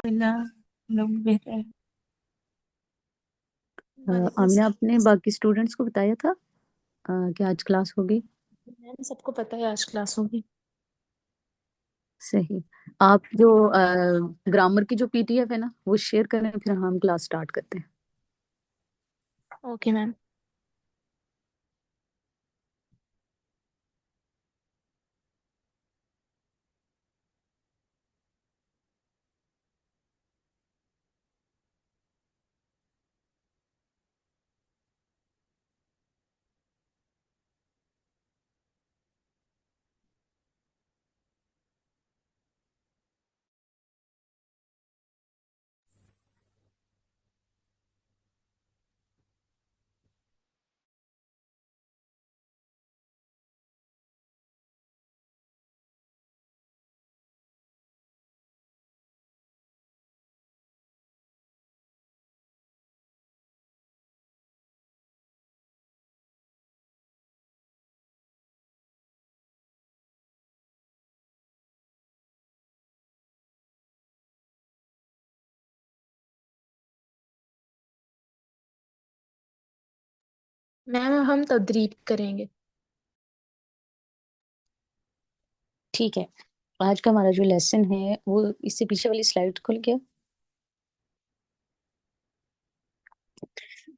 لوگ بہتر ہے۔ آمینہ آپ نے باقی اسٹوڈنٹس کو بتایا تھا کہ آج کلاس ہوگی؟ سب کو پتہ ہے آج کلاس ہوگی۔ صحیح، آپ جو گرامر کی جو پی ٹی ایف ہے نا وہ شیئر کریں، پھر ہم کلاس سٹارٹ کرتے ہیں۔ Okay ma'am. میم ہم تدریب کریں گے۔ ٹھیک ہے، آج کا ہمارا جو لیسن ہے وہ اس سے پیچھے والی سلائڈ کھل گیا۔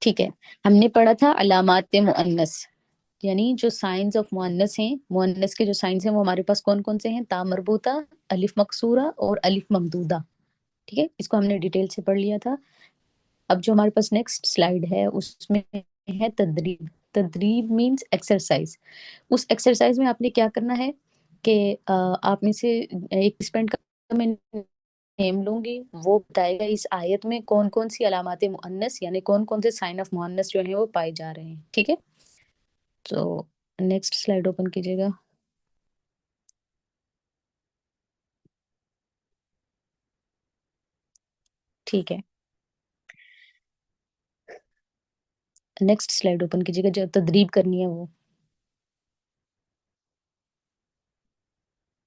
ٹھیک ہے، ہم نے پڑھا تھا علامات مؤنث، یعنی جو سائنز آف مؤنث ہیں، مؤنث کے جو سائنز ہیں وہ ہمارے پاس کون کون سے ہیں؟ تا مربوطہ، الف مقصورہ اور الف ممدودہ۔ ٹھیک ہے، اس کو ہم نے ڈیٹیل سے پڑھ لیا تھا۔ اب جو ہمارے پاس نیکسٹ سلائیڈ ہے اس میں ہے تدریب۔ تدریب مینس ایکسرسائز۔ اس ایکسرسائز میں آپ نے کیا کرنا ہے کہ آپ میں سے ایک پارٹیسپینٹ کا میں نیم لوں گی، وہ بتائے گا اس آیت میں کون کون سی علامات مؤنث یعنی کون کون سے سائن آف مؤنث جو ہیں وہ پائے جا رہے ہیں۔ ٹھیک ہے، تو نیکسٹ سلائیڈ اوپن کیجیے گا۔ ٹھیک ہے، نیکسٹ سلائیڈ اوپن کیجیے گا، جو تدریب کرنی ہے وہ۔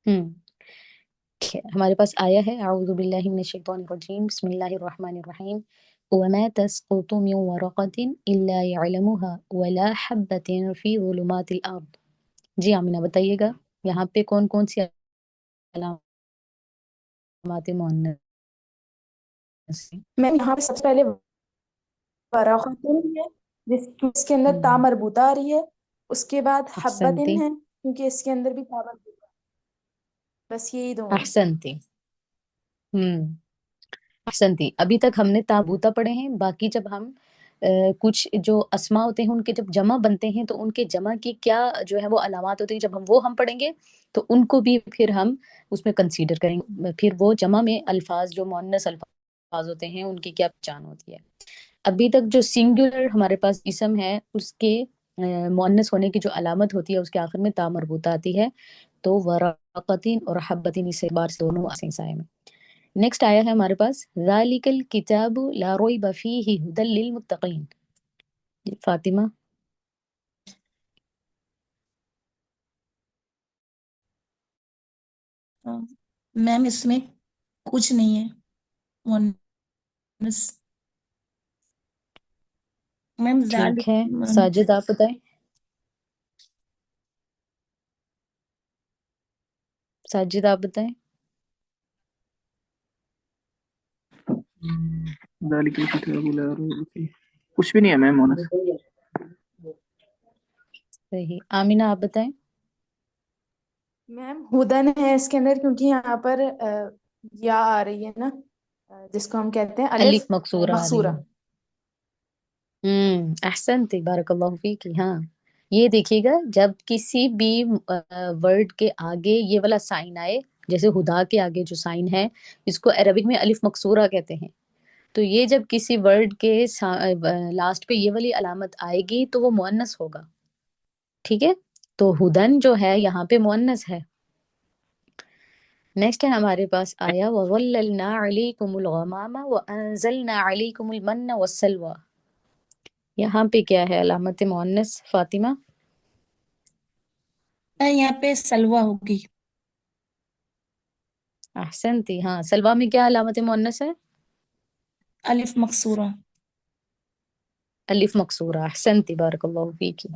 ٹھیک ہے، ہمارے پاس آیا ہے اعوذ باللہ من الشیطان الرجیم بسم اللہ الرحمن الرحیم وما تسقط من ورقة الا يعلمها ولا حبة في ظلمات الارض۔ جی آمینہ بتائیے گا یہاں پہ کون کون سی علامات مؤنث ہیں؟ میم یہاں پہ سب سے پہلے وراقتن ہے جس کے اندر تا مربوطہ آ رہی ہے، اس کے بعد حبتن احسنتی ہے کیونکہ اس کے اندر بھی تا مربوطہ ہے۔ بس یہی دو ہیں۔ احسنتی احسنتی، ابھی تک ہم نے تابوتا پڑھے ہیں، باقی جب ہم کچھ جو اسما ہوتے ہیں ان کے جب جمع بنتے ہیں تو ان کے جمع کی کیا جو ہے وہ علامات ہوتی ہیں، جب ہم پڑھیں گے تو ان کو بھی پھر ہم اس میں کنسیڈر کریں گے، پھر وہ جمع میں الفاظ جو مؤنث الفاظ ہوتے ہیں ان کی کیا پہچان ہوتی ہے۔ ابھی تک جو سنگولر ہمارے پاس اسم ہے اس کے مؤنث ہونے کی جو علامت ہوتی ہے اس کے آخر میں تا مربوطہ آتی ہے، تو وراقتین اور حبتین اس بار سے دونوں سائے میں۔ نیکسٹ آیا ہے ہمارے پاس ذالک الکتاب لا ریب فیہ ھدی للمتقین۔ فاطمہ میم اس میں کچھ نہیں ہے مؤنث۔ میم ٹھیک ہے، ساجد آپ بتائیں، ساجد آپ بتائیں۔ ذالک الکتاب لا ریب فیہ، کچھ بھی نہیں ہے میم مونس۔ صحیح، آمینہ آپ بتائیں۔ میم ہدن ہے اس کے اندر کیونکہ یہاں پر یا آ رہی ہے نا، جس کو ہم کہتے ہیں الف الف مقصورہ آ رہی مقصورہ۔ ہے۔ احسنت، بارک اللہ فیک۔ ہاں، یہ دیکھیے گا جب کسی بھی ورڈ کے آگے یہ والا سائن آئے، جیسے ہدا کے آگے جو سائن ہے اس کو عربک میں الف مقصورہ کہتے ہیں، تو یہ جب کسی ورڈ کے لاسٹ پہ یہ والی علامت آئے گی تو وہ مؤنث ہوگا۔ ٹھیک ہے، تو ہدن جو ہے یہاں پہ مؤنث ہے۔ نیکسٹ ہے ہمارے پاس آیا وَظَلَّلْنَا عَلَيْكُمُ الْغَمَامَ وَأَنزَلْنَا عَلَيْكُمُ الْمَنَّ وَالسَّلْوَىٰ۔ یہاں پہ کیا ہے علامت مؤنث فاطمہ؟ یہاں پہ سلوہ ہوگی۔ अहसनती। हाँ, सलवा में क्या अलामत मुअन्नस है? अलिफ मकसूरा। अलिफ मकसूरा। अहसनती, बारकल्लाहु फीकी।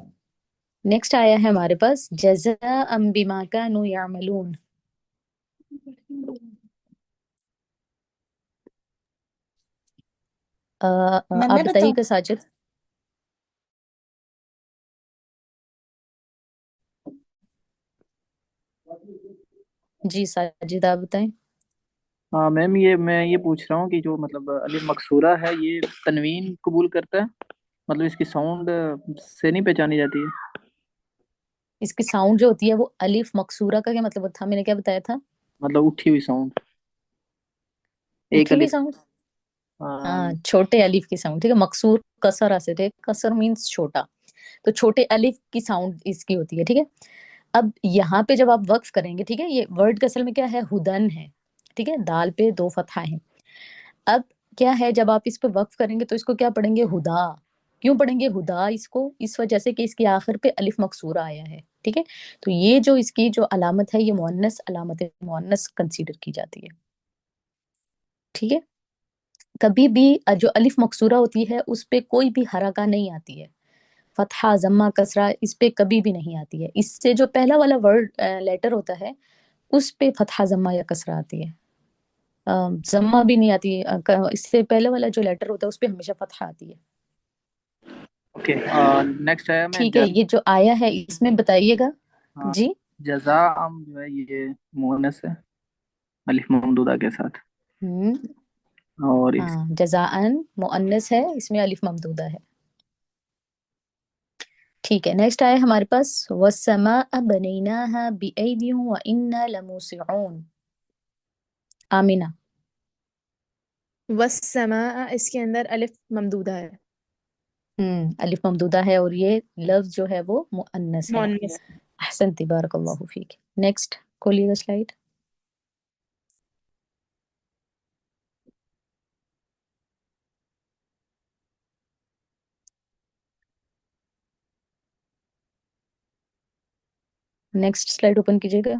नेक्स्ट आया है हमारे पास जज़ाअम बिमा कानू यअमलून। मैं आप मैं बताऊं? बताइएगा साजिद। जी साजिद, आप बताएं। हाँ मैम, ये मैं ये पूछ रहा हूँ कि जो मतलब अलिफ मकसूरा है, ये तनवीन कबूल करता है? मतलब इसकी साउंड से नहीं पहचानी जाती है? इसकी साउंड जो होती है वो अलिफ मकसूरा का क्या मतलब था, मैंने क्या बताया था? मतलब उठी हुई साउंड, एक उठी हुई अलिफ। साउंड। हाँ, हाँ। छोटे अलिफ की साउंड, ठीक है। मकसूर कसर आसिर है, कसर मीन्स छोटा, तो छोटे अलिफ की साउंड इसकी होती है, ठीक है। अब यहाँ पे जब आप वक्फ करेंगे, ठीक है, ये वर्ड का असल में क्या है, हुदन है, ठीक है, दाल पे दो फतहा है। अब क्या है, जब आप इस पे वक्फ करेंगे तो इसको क्या पढ़ेंगे, हुदा। क्यों पढ़ेंगे हुदा इसको? इस वजह से कि इसके आखिर पे अलिफ मकसूरा आया है, ठीक है। तो ये जो इसकी जो अलामत है, ये मुअन्नस अलामत मुअन्नस कंसीडर की जाती है, ठीक है। कभी भी जो अलिफ मकसूरा होती है उस पे कोई भी हरका नहीं आती है, फतहा जम्मा कसरा इस पे कभी भी नहीं आती है। इससे जो पहला वाला वर्ड लेटर होता है उस पे फतहा जम्मा या कसरा आती है। जम्मा भी नहीं आती है, इससे पहले वाला जो लेटर होता है उस पे हमेशा फतहा आती है, ओके। नेक्स्ट आया मैं ठीक है। ये जो आया है इसमें बताइएगा। हाँ, जी। जज़ाअम जो है ये मुअन्नस है अलिफ ममदूदा के साथ। हम्म। और इस हाँ, जज़ाअन मुअन्नस है, इसमें अलिफ ममदूदा है, ठीक है। नेक्स्ट आया हमारे पास वस्समाअ बनैनाहा बिअयदिन व इन्ना लमूसिऊन। आमिना। वस्समा, इसके अंदर अलिफ ममदूदा है। अलिफ ममदूदा है और ये लफ्ज जो है वो मुअन्नस है। मुअन्नस। अहसनती, बारकल्लाहु फीक। नेक्स्ट खोलिएगा स्लाइड। नेक्स्ट स्लाइड ओपन कीजिएगा।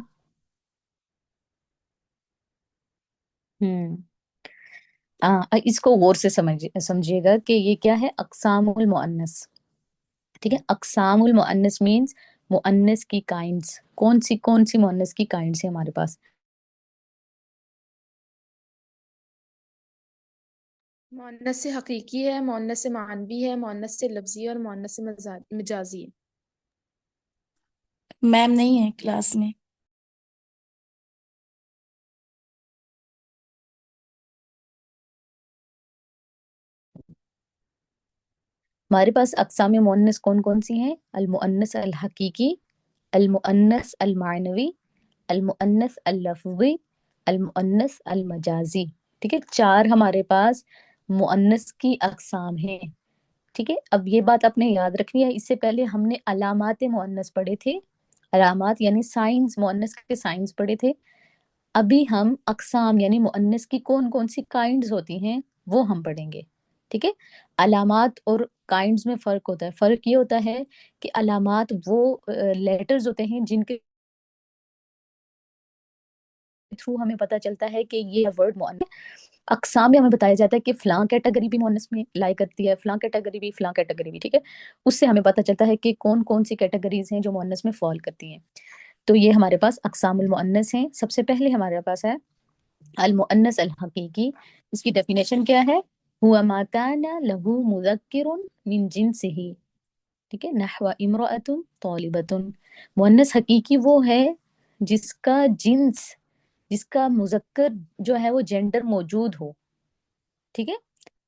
हम्म। इसको गौर से समझिएगा कि ये क्या है, अक़सामुल मुअन्नस, ठीक है। अक़सामुल मुअन्नस मींस मुअन्नस की काइंड्स। कौन सी मुअन्नस की काइंड्स है हमारे पास? मुअन्नस से हकीकी है, मुअन्नस से मानवी है, मुअन्नस से लफ्जी है और मुअन्नस से मिजाजी है। मैम नहीं है क्लास में। हमारे पास अक़साम मुअन्नस कौन कौन सी हैं? अल मुअन्नस अल हकीकी, अल मुअन्नस अल मानवी, अल मुअन्नस अल लफ्ज़ी, अल मुअन्नस अल मजाजी, ठीक है। चार हमारे पास मुअन्नस की अक़साम हैं, ठीक है। अब ये बात आपने याद रखनी है, इससे पहले हमने अलामात मुअन्नस पढ़े थे, अलामात यानी साइंस, मुअन्नस के साइंस पढ़े थे। अभी हम अक़साम यानी मुअन्नस की कौन कौन सी काइंड्स होती हैं वो हम पढ़ेंगे, ठीक है। अलामात और काइंड्स में फर्क होता है। फर्क ये होता है कि अलामात वो लेटर्स होते हैं जिनके थ्रू हमें पता चलता है कि ये वर्ड मुअन्नस। अक़साम में हमें बताया जाता है कि फलां कैटेगरी भी मुअन्नस में लाई करती है, फलां कैटेगरी भी, फलां कैटेगरी भी, ठीक है। उससे हमें पता चलता है कि कौन कौन सी कैटेगरीज हैं जो मुअन्नस में फॉल करती हैं। तो ये हमारे पास अक़सामुल मुअन्नस हैं। सबसे पहले हमारे पास है अल मुअन्नस अल हकीकी। इसकी डेफिनेशन क्या है? हुआ मा काना लहू मुज़क्किरुन मिन जिन्सिही, ठीक है, नहवा इम्राअतुन तालिबतुन। मुअन्नस हकीकी वो है जिसका जिन्स, जिसका मुज़क्कर जो है वो जेंडर मौजूद हो, ठीक है।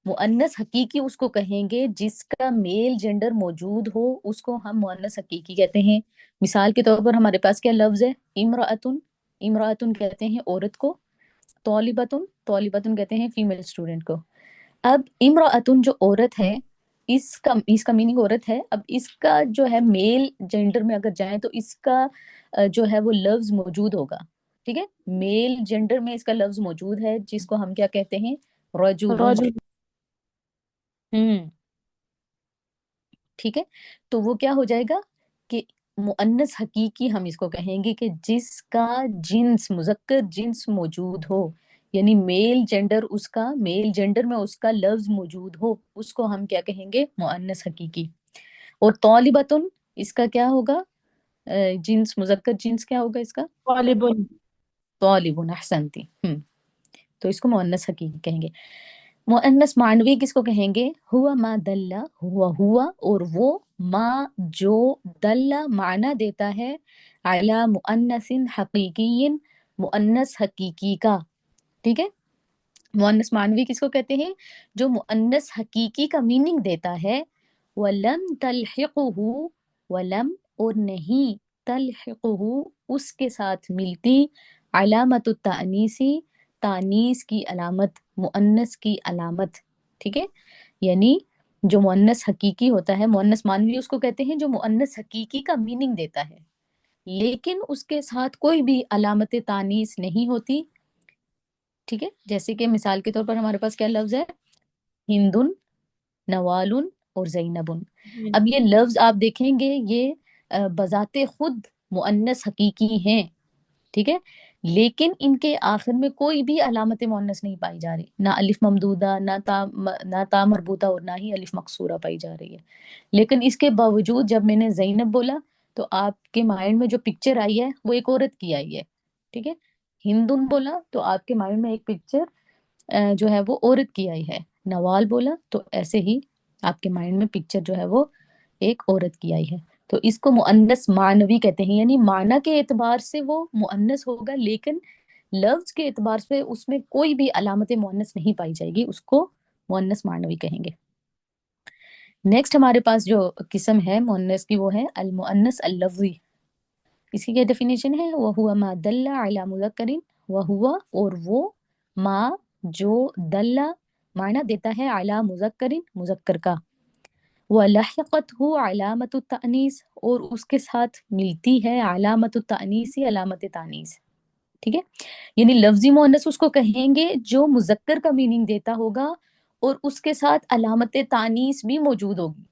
मुअन्नस हकीकी उसको कहेंगे जिसका मेल जेंडर मौजूद हो, उसको हम मुअन्नस हकीकी कहते हैं। मिसाल के तौर पर हमारे पास क्या लफ्ज है, इम्राअतुन। इम्राअतुन कहते हैं औरत को, तौलिबतुन, तौलिबतुन कहते हैं फीमेल स्टूडेंट को। अब इम्राअतुन जो औरत है, इसका मीनिंग औरत है। अब इसका जो है मेल जेंडर में अगर जाए तो इसका जो है वो लफ्ज मौजूद होगा, ठीक है। मेल जेंडर में इसका लफ्ज मौजूद है जिसको हम क्या कहते हैं, रजुलुन। रजुल। हम्म, ठीक है। तो वो क्या हो जाएगा कि मुअन्नस हकीकी हम इसको कहेंगे कि जिसका जिन्स मुज़क्कर जिन्स मौजूद हो, यानी मेल जेंडर उसका मेल जेंडर में उसका लफ्ज मौजूद हो, उसको हम क्या कहेंगे? मुअन्नस हकीकी। और तौलिबतुन इसका क्या होगा? जिन्स मुज़क्कर जिन्स क्या होगा इसका? तालिबुन। तौलिबुन, अहसनती। तो इसको मुअन्नस हकीकी कहेंगे। मुअन्नस मानवी किसको कहेंगे? हुआ मा दल्ला, हुआ और वो मा जो दल्ला माना देता है अला मुअन्नसिन हकीकियन, मुअन्नस हकीकी का। ठीक है, मुअन्नस मानवी किसको कहते हैं? जो मुअन्नस हकीकी का मीनिंग देता है। वलम तलहिक़हु, वलम और नहीं, तलहिक़हु उसके साथ मिलती, अलामतु तानीसी तानीस की अलामत, मुअन्नस की अलामत। ठीक है, यानी जो मुअन्नस हकीकी होता है, मुअन्नस मानवी उसको कहते हैं जो मुअन्नस हकीकी का मीनिंग देता है, लेकिन उसके साथ कोई भी अलामत तानीस नहीं होती। ठीक है, जैसे कि मिसाल के तौर पर हमारे पास क्या लफ्ज है? हिंदुन, नवालुन और जैनबुन। अब ये लफ्ज आप देखेंगे ये बजाते खुद मुअन्नस हकीकी हैं, ठीक है, लेकिन इनके आखिर में कोई भी अलामत मुअन्नस नहीं पाई जा रही, ना अलिफ ममदूदा, ना ता मरबूता और ना ही अलिफ मकसूरा पाई जा रही है। लेकिन इसके बावजूद जब मैंने जैनब बोला तो आपके माइंड में जो पिक्चर आई है वो एक औरत की आई है। ठीक है, हिंदुन बोला तो आपके माइंड में एक पिक्चर जो है वो औरत की आई है। नवाल बोला तो ऐसे ही आपके माइंड में पिक्चर जो है वो एक औरत की आई है। तो इसको मुअन्नस मानवी कहते हैं, यानी माना के एतबार से वो मुअन्नस होगा, लेकिन लफ्ज के एतबार से उसमें कोई भी अलामत मुअन्नस नहीं पाई जाएगी, उसको मुअन्नस मानवी कहेंगे। नेक्स्ट हमारे पास जो किस्म है मुअन्नस की वो है अल मुअन्नस अल लफ्जी। इसकी क्या डेफिनेशन है? वह हुआ मा दल्ला अला मुज़क्करिन, वह हुआ और वो मा जो दल्ला माना देता है अला मुज़क्करिन मुज़क्कर का, व लहिक़तहु अलामतु तानीस और उसके साथ मिलती है अलामतु तानीस अलामत तानीस। ठीक है, यानी लफ्जी मुअन्नस उसको कहेंगे जो मुज़क्कर का मीनिंग देता होगा और उसके साथ अलामत तानीस भी मौजूद होगी।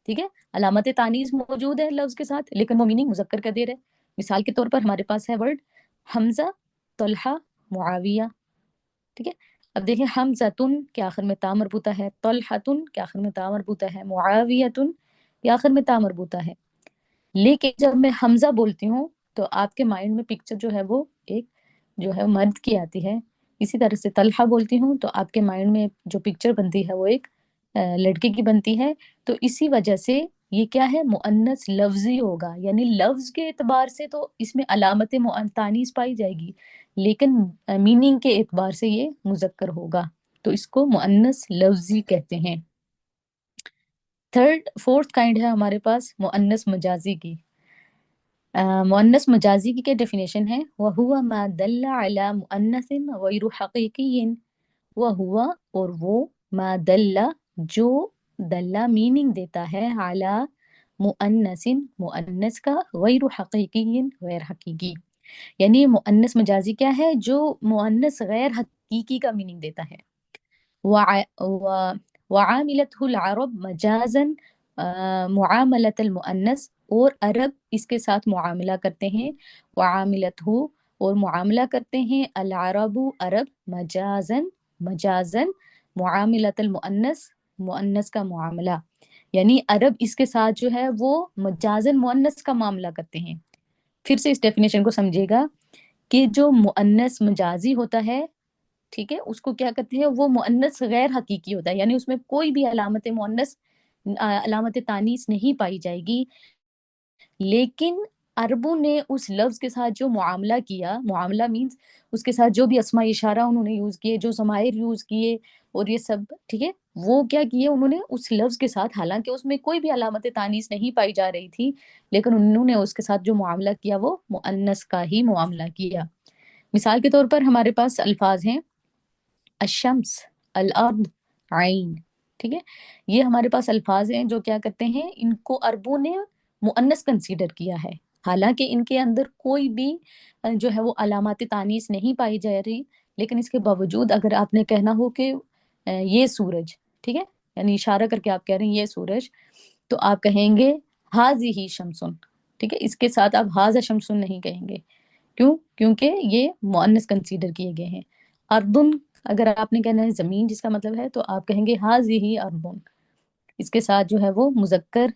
ठीक है, अलामत तानीस मौजूद है लफ्ज के साथ, लेकिन वो मीनिंग मुज़क्कर का दे रहा है। मिसाल के तौर पर हमारे पास है वर्ड हमजा, तलहा, मुआविया। ठीक है, अब देखिए हमज़तुन के आखिर में ता मरबूता है, तलहतुन के आखिर में ता मरबूता है, मुआवियतुन के आखिर में ता मरबूता है। लेकिन जब मैं हमजा बोलती हूँ तो आपके माइंड में पिक्चर जो है वो एक जो है मर्द की आती है। इसी तरह से तलहा बोलती हूँ तो आपके माइंड में जो पिक्चर बनती है वो एक लड़के की बनती है। तो इसी वजह से ये क्या है? मुअन्नस लफ्जी होगा, यानी लफ्ज के एतबार से तो इसमें अलामत तानीस पाई जाएगी, लेकिन मीनिंग के एतबार से ये मुज़क्कर होगा, तो इसको मुअन्नस लफ्जी कहते हैं। फोर्थ काइंड है हमारे पास मुअन्नस मजाजी की। मुअन्नस मजाजी की क्या डेफिनेशन है? वह हुआ मा दल्ला अला मुअन्नसिन गैरु हकीकियिन, वह हुआ और वो मा दल्ला जो दल्ला मीनिंग देता है अला मुअन्नसिन मुअन्नस का गैरु हकीकियिन गैर हकीकी, यानी मुअन्नस मजाजी क्या है? जो मुअन्नस गैर हकीकी का मीनिंग देता है। वआमिलतहुल अरब मजाजन मुआमलतल मुअन्नस, और अरब इसके साथ मुआमला करते हैं, वआमिलतहु और मुआमला करते हैं, अल अरबु अरब मजाजन मजाजन मुआमिलतल मुअन्नस मुअन्नस का मुआमला, यानी अरब इसके साथ जो है वो मजाजन मुअन्नस का मामला करते हैं। फिर से इस डेफिनेशन को समझिएगा कि जो मुअन्नस मजाजी होता है, ठीक है, उसको क्या कहते हैं? वो मुअन्नस गैर हकीकी होता है, यानी उसमें कोई भी अलामत मुअन्नस अलामत तानीस नहीं पाई जाएगी, लेकिन अरबों ने उस लफ्ज के साथ जो मुआमला किया, मुआमला मीन्स उसके साथ जो भी अस्मा इशारा उन्होंने यूज किए, जो ज़माइर यूज किए और ये सब, ठीक है, वो क्या किए उन्होंने उस लफ्ज के साथ, हालांकि उसमें कोई भी अलामत तानीस नहीं पाई जा रही थी, लेकिन उन्होंने उसके साथ जो मुआमला किया वो मुअन्नस का ही मुआमला किया। मिसाल के तौर पर हमारे पास अल्फाज हैं अशम्स, अल अर्द, आइन। ठीक है, ये हमारे पास अल्फाज हैं जो क्या करते हैं? इनको अरबों ने मुअन्नस कंसीडर किया है, हालांकि इनके अंदर कोई भी जो है वो अलामत तानीस नहीं पाई जा रही, लेकिन इसके बावजूद अगर आपने कहना हो कि ये सूरज, ठीक है, यानी इशारा करके आप कह रहे हैं ये सूरज, तो आप कहेंगे हाजी ही शमसुन, ٹھیک ہے، اس کے ساتھ آپ حاذا شمسن نہیں کہیں گے. کیوں؟ کیونکہ یہ مؤنث کنسیڈر کیے گئے ہیں. اردن اگر آپ نے کہنا ہے زمین جس کا مطلب ہے تو آپ کہیں گے حاذہ اردن. اس کے ساتھ جو ہے وہ مذکر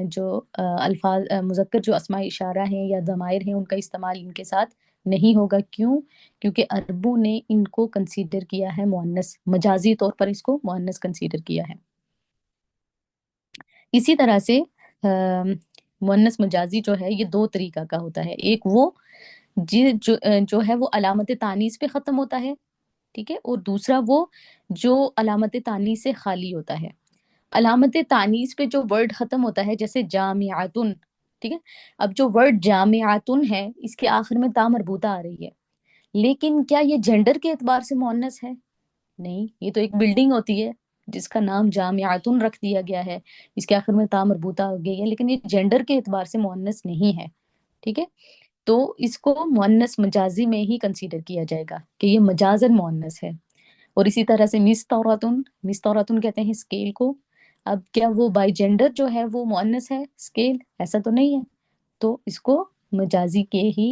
جو الفاظ مذکر جو اسماء اشارہ ہیں یا ضمائر ہیں ان کا استعمال ان کے ساتھ نہیں ہوگا. کیوں؟ کیونکہ عربوں نے ان کو کنسیڈر کیا ہے مؤنث، مجازی طور پر اس کو مؤنث کنسیڈر کیا ہے. اسی طرح سے مؤنث مجازی جو ہے یہ دو طریقہ کا ہوتا ہے. ایک وہ جو ہے وہ علامت تانیث پہ ختم ہوتا ہے، ٹھیک ہے، اور دوسرا وہ جو علامت تانیث سے خالی ہوتا ہے. علامت تانیث پہ جو ورڈ ختم ہوتا ہے جیسے جامعاتن، ٹھیک ہے. اب جو ورڈ جامعاتن ہے اس کے آخر میں تا مربوطہ آ رہی ہے، لیکن کیا یہ جینڈر کے اعتبار سے مؤنث ہے؟ نہیں، یہ تو ایک بلڈنگ ہوتی ہے جس کا نام جامعاتن رکھ دیا گیا ہے، اس کے آخر میں تا مربوطہ ہو گئی ہے، لیکن یہ جینڈر کے اعتبار سے مؤنث نہیں ہے. ٹھیک ہے، تو اس کو مؤنث مجازی میں ہی کنسیڈر کیا جائے گا کہ یہ مجازن مؤنث ہے. اور اسی طرح سے مستوراتن کہتے ہیں اسکیل کو. اب کیا وہ بائی جینڈر جو ہے وہ مؤنث ہے اسکیل؟ ایسا تو نہیں ہے، تو اس کو مجازی کے ہی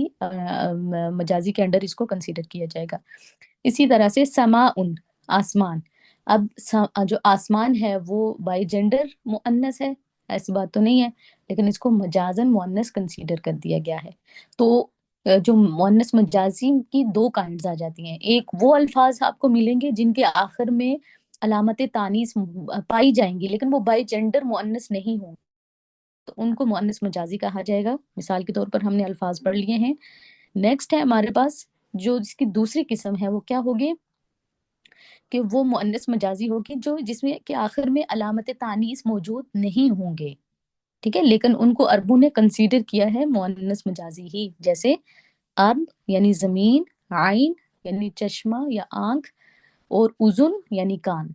مجازی کے انڈر اس کو کنسیڈر کیا جائے گا. اسی طرح سے سماءن آسمان. اب جو آسمان ہے وہ بائی جینڈر مؤنث ہے؟ ایسی بات تو نہیں ہے، لیکن اس کو مجازن مؤنث کنسیڈر کر دیا گیا ہے. تو جو مؤنث مجازی کی دو کائنڈز آ جاتی ہیں. ایک وہ الفاظ آپ کو ملیں گے جن کے آخر میں علامت تانیث پائی جائیں گی لیکن وہ بائی جینڈر مؤنث نہیں ہوں، تو ان کو مؤنث مجازی کہا جائے گا. مثال کے طور پر ہم نے الفاظ پڑھ لیے ہیں. نیکسٹ ہے ہمارے پاس جو جس کی دوسری قسم ہے وہ کیا ہوگی کہ وہ مؤنث مجازی ہوگی جو جس میں کہ آخر میں علامت تانیث موجود نہیں ہوں گے. ٹھیک ہے، لیکن ان کو عربوں نے کنسیڈر کیا ہے مؤنث مجازی ہی. جیسے ارض یعنی زمین، عین یعنی چشمہ یا آنکھ، اور اذن یعنی کان.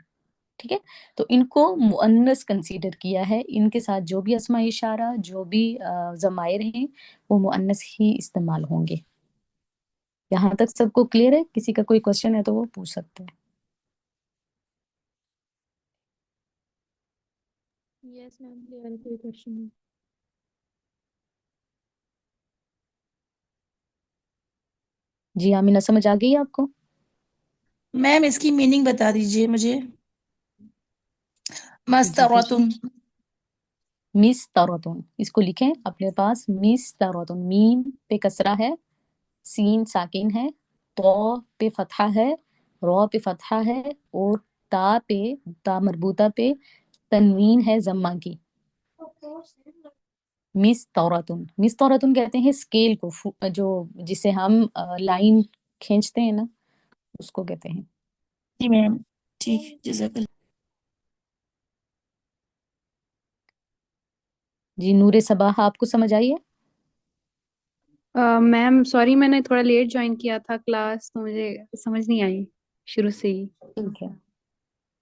ٹھیک ہے، تو ان کو مؤنث کنسیڈر کیا ہے. ان کے ساتھ جو بھی اسماء اشارہ جو بھی ضمائر ہیں وہ مؤنث ہی استعمال ہوں گے. یہاں تک سب کو کلیئر ہے؟ کسی کا کوئی کوشچن ہے تو وہ پوچھ سکتے ہیں. یس میم کلیئر ہے، کوئی کوشچن نہیں. جی آمینہ سمجھ آ گئی آپ کو؟ میم اس کی میننگ بتا دیجئے مجھے. جی مستوراتن. مستوراتن، اس کو لکھیں اپنے پاس. مستوراتن، میم پہ کسرہ ہے، سین ساکن ہے، تو پہ فتحہ ہے، رو پہ فتحہ ہے، اور تا مربوطہ پہ تنوین ہے ضمہ کی. مستوراتن کہتے ہیں اسکیل کو، جو جسے ہم لائن کھینچتے ہیں نا اس کو کہتے ہیں. جی میم ٹھیک، جزاک اللہ. جی نور صباح آپ کو سمجھ آئی ہے؟ میم سوری میں نے تھوڑا لیٹ جوائن کیا تھا کلاس تو مجھے سمجھ نہیں آئی شروع سے ہی. ٹھیک ہے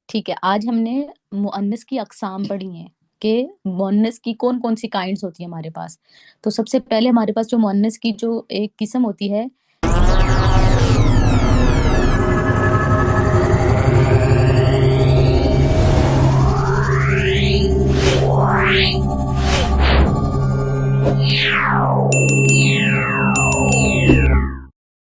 ٹھیک ہے. آج ہم نے مؤنث کی اقسام پڑھی ہیں کہ مؤنث کی کون کون سی کائنڈز ہوتی ہیں ہمارے پاس. تو سب سے پہلے ہمارے پاس جو مؤنث کی جو ایک قسم ہوتی ہے